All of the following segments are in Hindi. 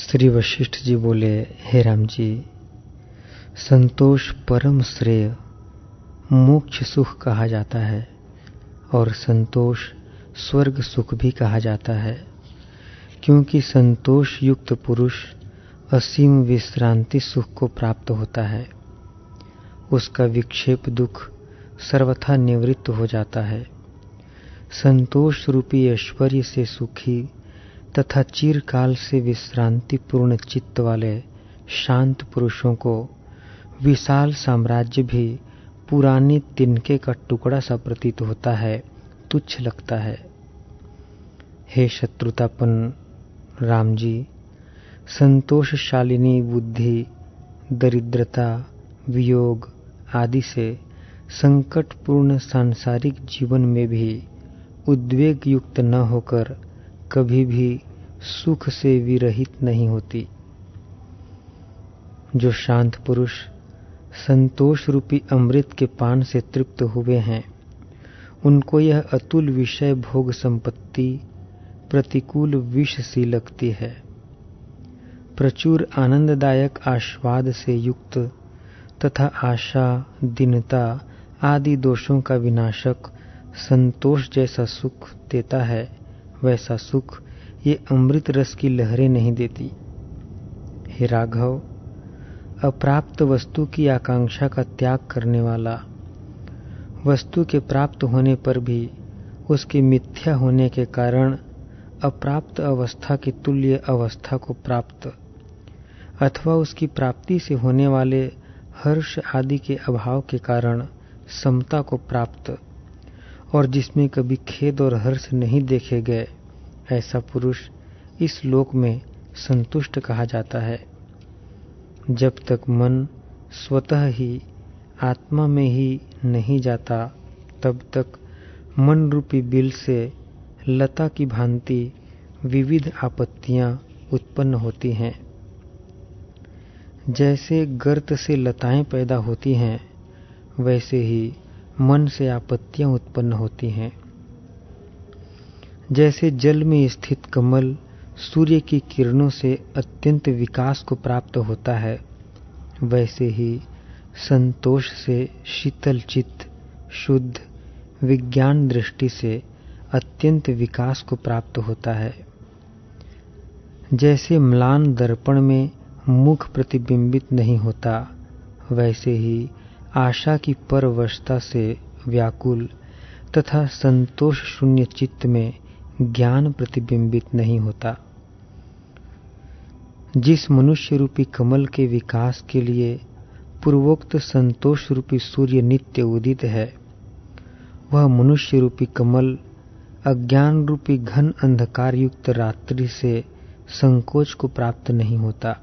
श्री वशिष्ठ जी बोले, हे राम जी, संतोष परम श्रेय मोक्ष सुख कहा जाता है और संतोष स्वर्ग सुख भी कहा जाता है, क्योंकि संतोष युक्त पुरुष असीम विश्रांति सुख को प्राप्त होता है। उसका विक्षेप दुख सर्वथा निवृत्त हो जाता है। संतोष रूपी ऐश्वर्य से सुखी तथा चिरकाल से विश्रांति पूर्ण चित्त वाले शांत पुरुषों को विशाल साम्राज्य भी पुराने तिनके का टुकड़ा सा प्रतीत होता है, तुच्छ लगता है। हे शत्रुतापन राम जी, संतोषशालिनी बुद्धि दरिद्रता, वियोग आदि से संकटपूर्ण सांसारिक जीवन में भी उद्वेग युक्त न होकर कभी भी सुख से विरहित नहीं होती। जो शांत पुरुष संतोष रूपी अमृत के पान से तृप्त हुए हैं, उनको यह अतुल विषय भोग संपत्ति प्रतिकूल विष सी लगती है। प्रचुर आनंददायक आस्वाद से युक्त तथा आशा, दीनता आदि दोषों का विनाशक संतोष जैसा सुख देता है, वैसा सुख ये अमृत रस की लहरें नहीं देती। हे राघव, अप्राप्त वस्तु की आकांक्षा का त्याग करने वाला वस्तु के प्राप्त होने पर भी उसके मिथ्या होने के कारण अप्राप्त अवस्था की तुल्य अवस्था को प्राप्त अथवा उसकी प्राप्ति से होने वाले हर्ष आदि के अभाव के कारण समता को प्राप्त और जिसमें कभी खेद और हर्ष नहीं देखे गए, ऐसा पुरुष इस लोक में संतुष्ट कहा जाता है। जब तक मन स्वतः ही आत्मा में ही नहीं जाता, तब तक मन रूपी बिल से लता की भांति विविध आपत्तियां उत्पन्न होती हैं। जैसे गर्त से लताएं पैदा होती हैं, वैसे ही मन से आपत्तियां उत्पन्न होती हैं। जैसे जल में स्थित कमल सूर्य की किरणों से अत्यंत विकास को प्राप्त होता है, वैसे ही संतोष से शीतल चित्त शुद्ध विज्ञान दृष्टि से अत्यंत विकास को प्राप्त होता है। जैसे म्लान दर्पण में मुख प्रतिबिंबित नहीं होता, वैसे ही आशा की परवशता से व्याकुल तथा संतोष शून्य चित्त में ज्ञान प्रतिबिंबित नहीं होता। जिस मनुष्य रूपी कमल के विकास के लिए पूर्वोक्त संतोष रूपी सूर्य नित्य उदित है, वह मनुष्य रूपी कमल अज्ञान रूपी घन अंधकार युक्त रात्रि से संकोच को प्राप्त नहीं होता।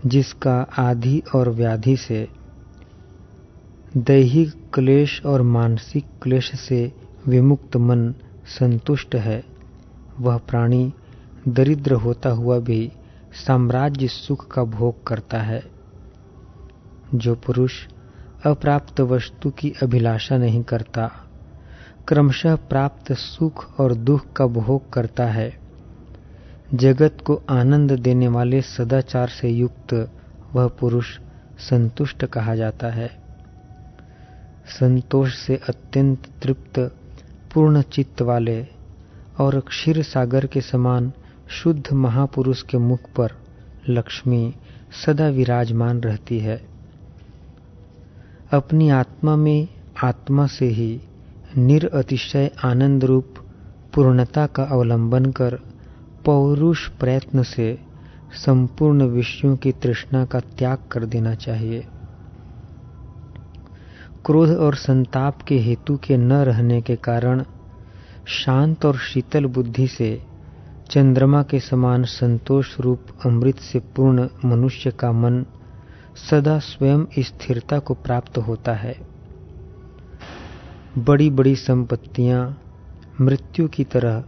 जिसका आधि और व्याधि से दैहिक क्लेश और मानसिक क्लेश से विमुक्त मन संतुष्ट है, वह प्राणी दरिद्र होता हुआ भी साम्राज्य सुख का भोग करता है। जो पुरुष अप्राप्त वस्तु की अभिलाषा नहीं करता, क्रमशः प्राप्त सुख और दुख का भोग करता है, जगत को आनंद देने वाले सदाचार से युक्त वह पुरुष संतुष्ट कहा जाता है। संतोष से अत्यंत तृप्त पूर्ण चित्त वाले और क्षीर सागर के समान शुद्ध महापुरुष के मुख पर लक्ष्मी सदा विराजमान रहती है। अपनी आत्मा में आत्मा से ही निरअतिशय आनंद रूप पूर्णता का अवलंबन कर पौरुष प्रयत्न से संपूर्ण विषयों की तृष्णा का त्याग कर देना चाहिए। क्रोध और संताप के हेतु के न रहने के कारण शांत और शीतल बुद्धि से चंद्रमा के समान संतोष रूप अमृत से पूर्ण मनुष्य का मन सदा स्वयं स्थिरता को प्राप्त होता है। बड़ी बड़ी संपत्तियां मृत्यु की तरह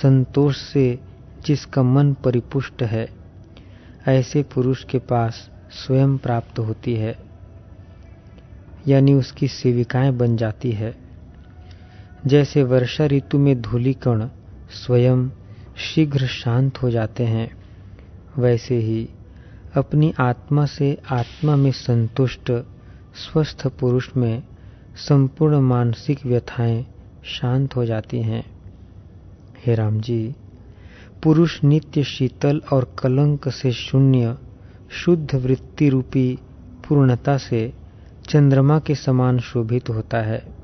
संतोष से जिसका मन परिपुष्ट है, ऐसे पुरुष के पास स्वयं प्राप्त होती है, यानी उसकी सेविकाएं बन जाती है। जैसे वर्षा ऋतु में धूलिकण स्वयं शीघ्र शांत हो जाते हैं, वैसे ही अपनी आत्मा से आत्मा में संतुष्ट स्वस्थ पुरुष में संपूर्ण मानसिक व्यथाएं शांत हो जाती हैं। हे राम जी, पुरुष नित्य शीतल और कलंक से शून्य शुद्ध वृत्ति रूपी पूर्णता से चंद्रमा के समान शोभित होता है।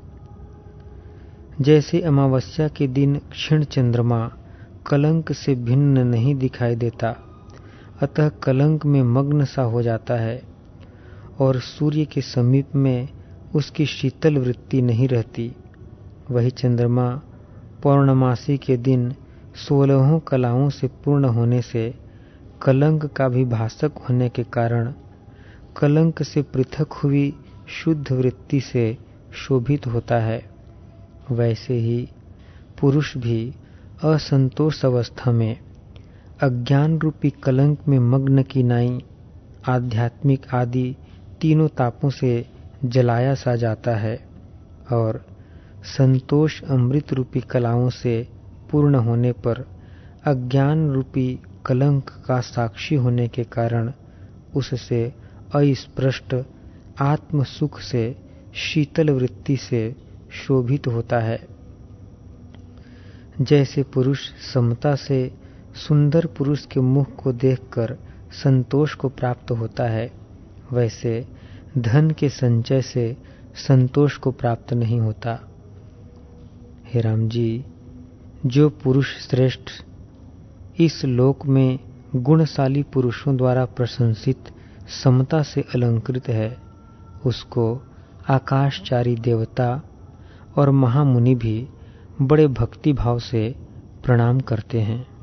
जैसे अमावस्या के दिन क्षीण चंद्रमा कलंक से भिन्न नहीं दिखाई देता, अतः कलंक में मग्न सा हो जाता है और सूर्य के समीप में उसकी शीतल वृत्ति नहीं रहती, वही चंद्रमा पौर्णमासी के दिन 16 कलाओं से पूर्ण होने से कलंक का भी भासक होने के कारण कलंक से पृथक हुई शुद्ध वृत्ति से शोभित होता है। वैसे ही पुरुष भी असंतोष अवस्था में अज्ञान रूपी कलंक में मग्न की नाई आध्यात्मिक आदि तीनों तापों से जलाया सा जाता है और संतोष अमृत रूपी कलाओं से पूर्ण होने पर अज्ञान रूपी कलंक का साक्षी होने के कारण उससे अस्पृष्ट आत्म सुख से शीतल वृत्ति से शोभित होता है। जैसे पुरुष समता से सुंदर पुरुष के मुख को देखकर संतोष को प्राप्त होता है, वैसे धन के संचय से संतोष को प्राप्त नहीं होता। हे राम जी, जो पुरुष श्रेष्ठ इस लोक में गुणशाली पुरुषों द्वारा प्रशंसित समता से अलंकृत है, उसको आकाशचारी देवता और महामुनि भी बड़े भक्ति भाव से प्रणाम करते हैं।